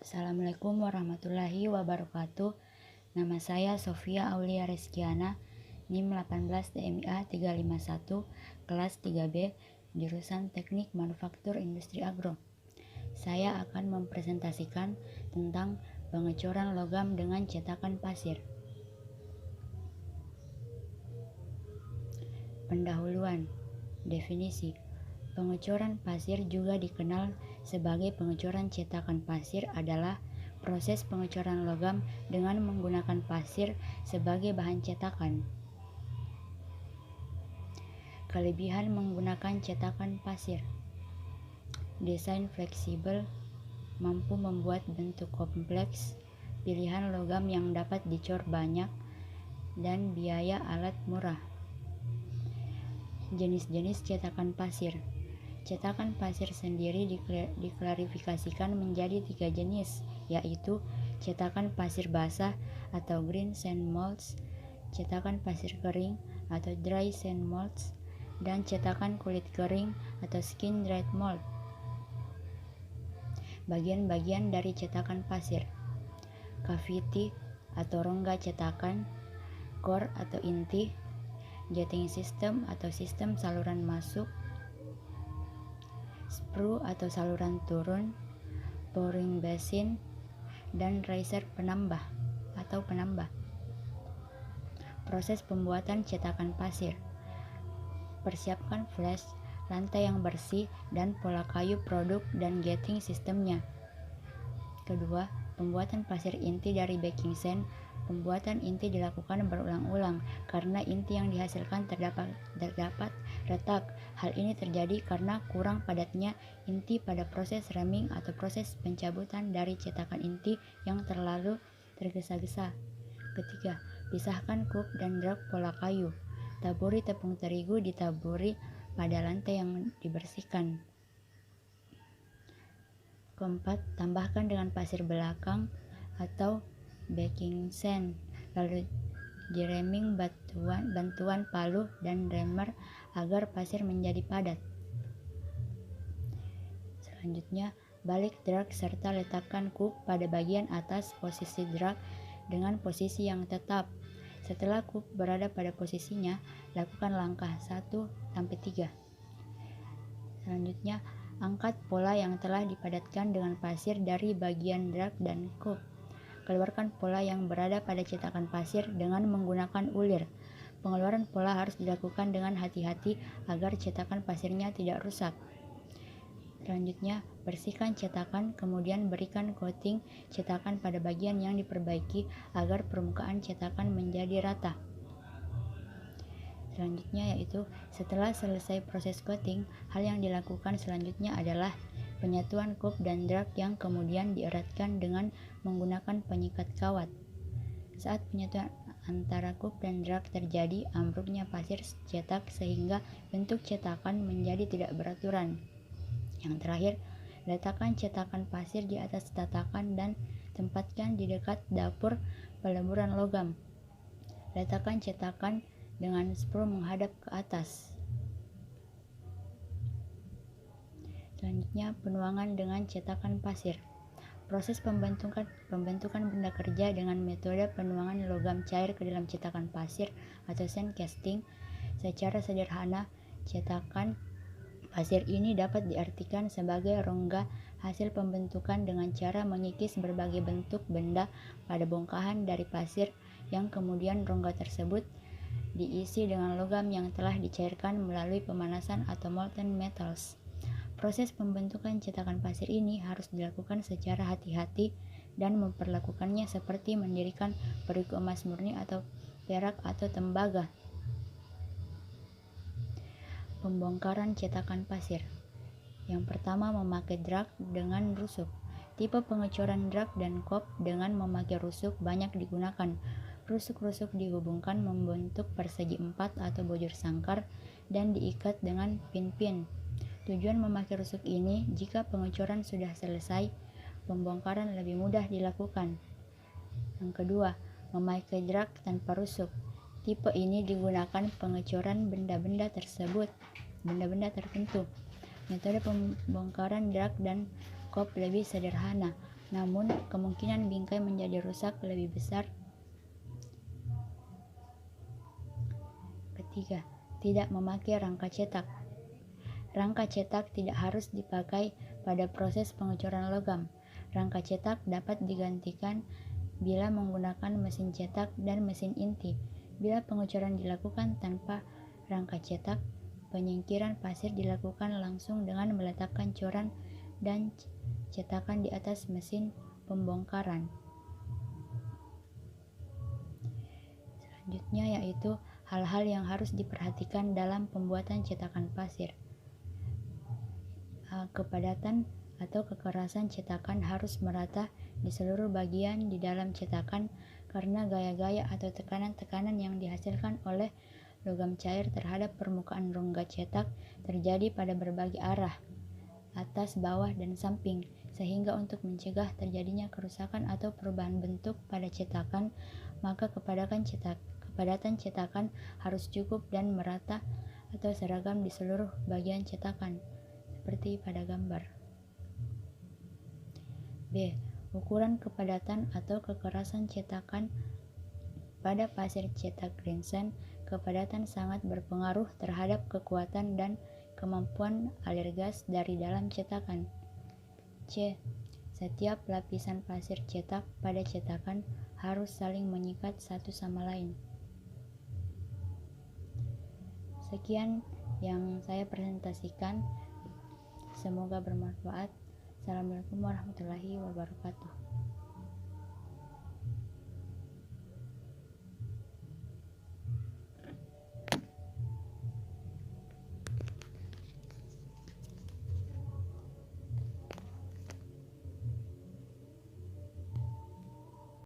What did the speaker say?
Assalamualaikum warahmatullahi wabarakatuh. Nama saya Sofia Aulia Reskiana, NIM 18 TMIA 351, kelas 3B, jurusan Teknik Manufaktur Industri Agro. Saya akan mempresentasikan tentang pengecoran logam dengan cetakan pasir. Pendahuluan. Definisi. Pengecoran pasir juga dikenal sebagai pengecoran cetakan pasir adalah proses pengecoran logam dengan menggunakan pasir sebagai bahan cetakan. Kelebihan menggunakan cetakan pasir. Desain fleksibel, mampu membuat bentuk kompleks, pilihan logam yang dapat dicor banyak, dan biaya alat murah. Jenis-jenis cetakan pasir. Cetakan pasir sendiri diklarifikasikan menjadi 3 jenis, yaitu cetakan pasir basah atau green sand molds, cetakan pasir kering atau dry sand molds, dan cetakan kulit kering atau skin dried mold. Bagian-bagian dari cetakan pasir. Cavity atau rongga cetakan, core atau inti, jetting system atau sistem saluran masuk, sprue atau saluran turun, pouring basin, dan riser penambah. Proses pembuatan cetakan pasir. Persiapkan flash, lantai yang bersih, dan pola kayu produk dan jetting sistemnya. Kedua, pembuatan pasir inti dari baking sand. Pembuatan inti dilakukan berulang-ulang karena inti yang dihasilkan terdapat retak. Hal ini terjadi karena kurang padatnya inti pada proses ramming atau proses pencabutan dari cetakan inti yang terlalu tergesa-gesa. Ketiga, pisahkan cup dan drag pola kayu. Taburi tepung terigu ditaburi pada lantai yang dibersihkan. Keempat, tambahkan dengan pasir belakang atau baking sand, lalu jereming bantuan palu dan reamer agar pasir menjadi padat. Selanjutnya, balik drag serta letakkan cup pada bagian atas posisi drag dengan posisi yang tetap. Setelah cup berada pada posisinya, lakukan langkah 1-3. Selanjutnya, angkat pola yang telah dipadatkan dengan pasir dari bagian drag dan cup. Keluarkan pola yang berada pada cetakan pasir dengan menggunakan ulir. Pengeluaran pola harus dilakukan dengan hati-hati agar cetakan pasirnya tidak rusak. Selanjutnya, bersihkan cetakan, kemudian berikan coating cetakan pada bagian yang diperbaiki agar permukaan cetakan menjadi rata. Selanjutnya yaitu setelah selesai proses coating, hal yang dilakukan selanjutnya adalah penyatuan cup dan drag yang kemudian dieratkan dengan menggunakan penyikat kawat. Saat penyatuan antara cup dan drag terjadi, ambruknya pasir cetak sehingga bentuk cetakan menjadi tidak beraturan. Yang terakhir, letakkan cetakan pasir di atas tatakan dan tempatkan di dekat dapur peleburan logam. Letakkan cetakan dengan sprue menghadap ke atas. Selanjutnya, penuangan dengan cetakan pasir. Proses pembentukan benda kerja dengan metode penuangan logam cair ke dalam cetakan pasir atau sand casting. Secara sederhana, cetakan pasir ini dapat diartikan sebagai rongga hasil pembentukan dengan cara mengikis berbagai bentuk benda pada bongkahan dari pasir yang kemudian rongga tersebut diisi dengan logam yang telah dicairkan melalui pemanasan atau molten metals. Proses pembentukan cetakan pasir ini harus dilakukan secara hati-hati dan memperlakukannya seperti mendirikan periuk emas murni atau perak atau tembaga. Pembongkaran cetakan pasir. Yang pertama, memakai drag dengan rusuk. Tipe pengecoran drag dan kop dengan memakai rusuk banyak digunakan. Rusuk-rusuk dihubungkan membentuk persegi 4 atau bujur sangkar dan diikat dengan pin-pin. Tujuan memakai rusuk ini, jika pengecoran sudah selesai, pembongkaran lebih mudah dilakukan. Yang kedua, memakai drag tanpa rusuk. Tipe ini digunakan pengecoran benda-benda tertentu. Metode pembongkaran drag dan kop lebih sederhana, namun kemungkinan bingkai menjadi rusak lebih besar. Ketiga, tidak memakai rangka cetak. Rangka cetak tidak harus dipakai pada proses pengecoran logam. Rangka cetak dapat digantikan bila menggunakan mesin cetak dan mesin inti. Bila pengecoran dilakukan tanpa rangka cetak, penyingkiran pasir dilakukan langsung dengan meletakkan coran dan cetakan di atas mesin pembongkaran. Selanjutnya yaitu hal-hal yang harus diperhatikan dalam pembuatan cetakan pasir. Kepadatan atau kekerasan cetakan harus merata di seluruh bagian di dalam cetakan karena gaya-gaya atau tekanan-tekanan yang dihasilkan oleh logam cair terhadap permukaan rongga cetak terjadi pada berbagai arah, atas, bawah, dan samping, sehingga untuk mencegah terjadinya kerusakan atau perubahan bentuk pada cetakan, maka kepadatan cetakan harus cukup dan merata atau seragam di seluruh bagian cetakan, seperti pada gambar. B. Ukuran kepadatan atau kekerasan cetakan. Pada pasir cetak Greenson, kepadatan sangat berpengaruh terhadap kekuatan dan kemampuan alir gas dari dalam cetakan. C. Setiap lapisan pasir cetak pada cetakan harus saling mengikat satu sama lain. Sekian yang saya presentasikan. Semoga bermanfaat. Assalamualaikum warahmatullahi wabarakatuh.